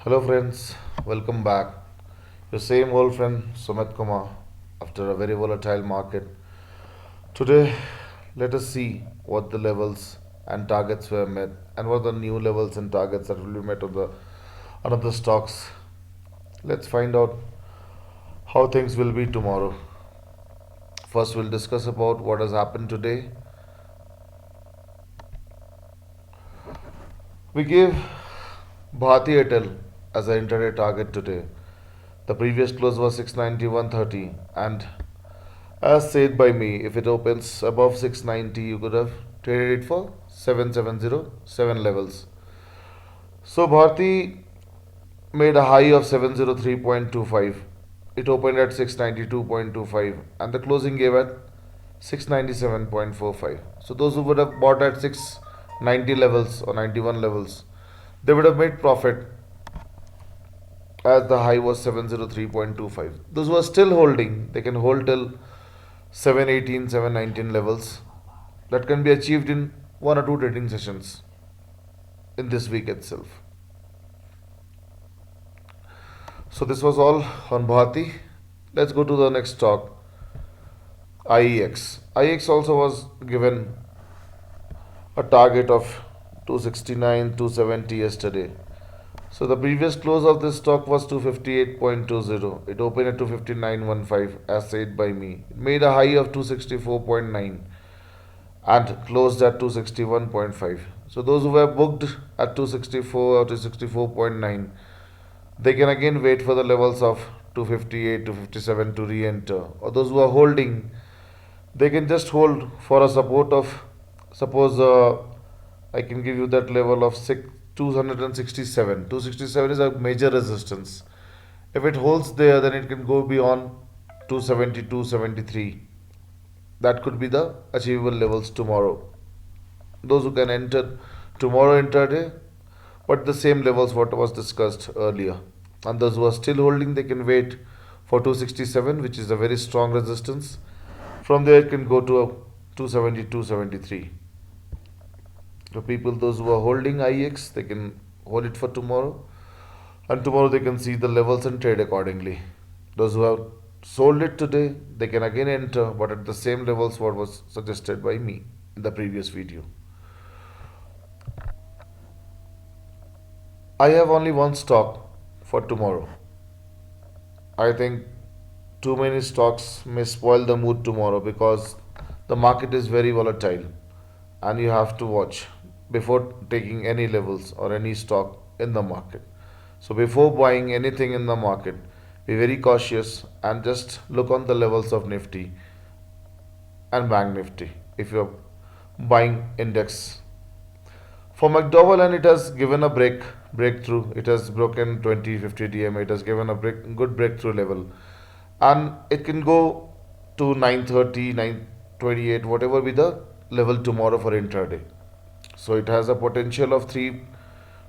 Hello friends, welcome back. Your same old friend Sumit Kumar after a very volatile market. Today, let us see what the levels and targets were met and what the new levels and targets that will be met on the another stocks. Let's find out how things will be tomorrow. First, we'll discuss about what has happened today. We gave Bharti Airtel as an intraday target today. The previous close was 691.30 and as said by me, if it opens above 690, you could have traded it for 7707 levels. So Bharti made a high of 703.25. It opened at 692.25 and the closing gave at 697.45. So those who would have bought at 690 levels or 91 levels, they would have made profit as the high was 703.25. Those who are still holding, they can hold till 718, 719 levels that can be achieved in one or two trading sessions in this week itself. So this was all on Bharti. Let's go to the next stock, IEX. IEX also was given a target of 269, 270 yesterday. So the previous close of this stock was 258.20. It opened at 259.15 as said by me. It made a high of 264.9 and closed at 261.5. So those who were booked at 264 or 264.9, they can again wait for the levels of 258 to 57 to re-enter. Or those who are holding, they can just hold for a support of, suppose I can give you that level of 267. 267 is a major resistance. If it holds there, then it can go beyond 270, 273. That could be the achievable levels tomorrow. Those who can enter tomorrow intraday, but the same levels what was discussed earlier. And those who are still holding, they can wait for 267, which is a very strong resistance. From there, it can go to a 270, 273. So people, those who are holding IEX, they can hold it for tomorrow, and tomorrow they can see the levels and trade accordingly. Those who have sold it today, they can again enter, but at the same levels what was suggested by me in the previous video. I have only one stock for tomorrow. I think too many stocks may spoil the mood tomorrow because the market is very volatile and you have to watch before taking any levels or any stock in the market. So before buying anything in the market, be very cautious and just look on the levels of Nifty and Bank Nifty if you're buying index. For McDowell, and it has given a breakthrough. It has broken 20, 50 DM. It has given a good breakthrough level, and it can go to 930, 928, whatever be the level tomorrow for intraday. So it has a potential of 3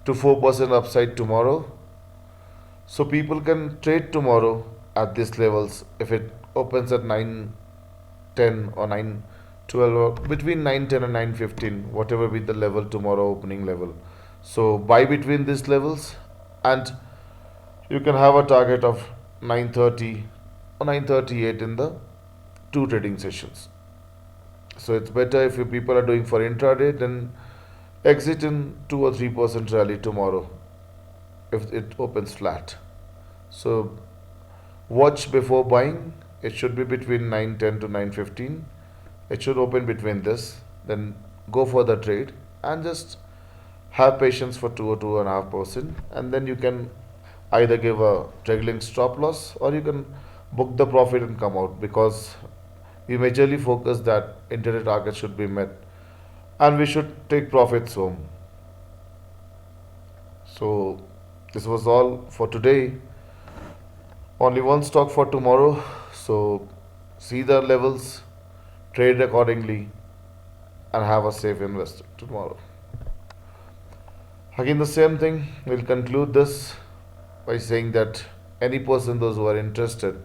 to 4% upside tomorrow. So people can trade tomorrow at these levels if it opens at 910 or 912 or between 910 and 915, whatever be the level tomorrow opening level. So buy between these levels and you can have a target of 930 or 938 in the two trading sessions. So it's better if you people are doing for intraday, then exit in 2 or 3% rally tomorrow if it opens flat. So watch before buying. It should be between 910 to 915. It should open between this. Then go for the trade and just have patience for 2 or 2.5%, and then you can either give a trailing stop loss or you can book the profit and come out, because we majorly focus that intraday target should be met and we should take profits home. So this was all for today. Only one stock for tomorrow. So see the levels, trade accordingly, and have a safe investor tomorrow. Again, the same thing. We'll conclude this by saying that any person, those who are interested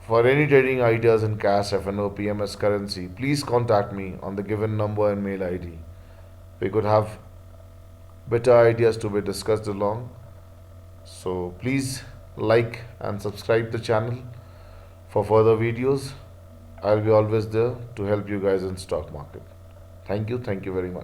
for any trading ideas in cash, FNO, PMS currency, please contact me on the given number and mail ID. We could have better ideas to be discussed along. So please like and subscribe the channel for further videos. I'll be always there to help you guys in stock market. Thank you very much.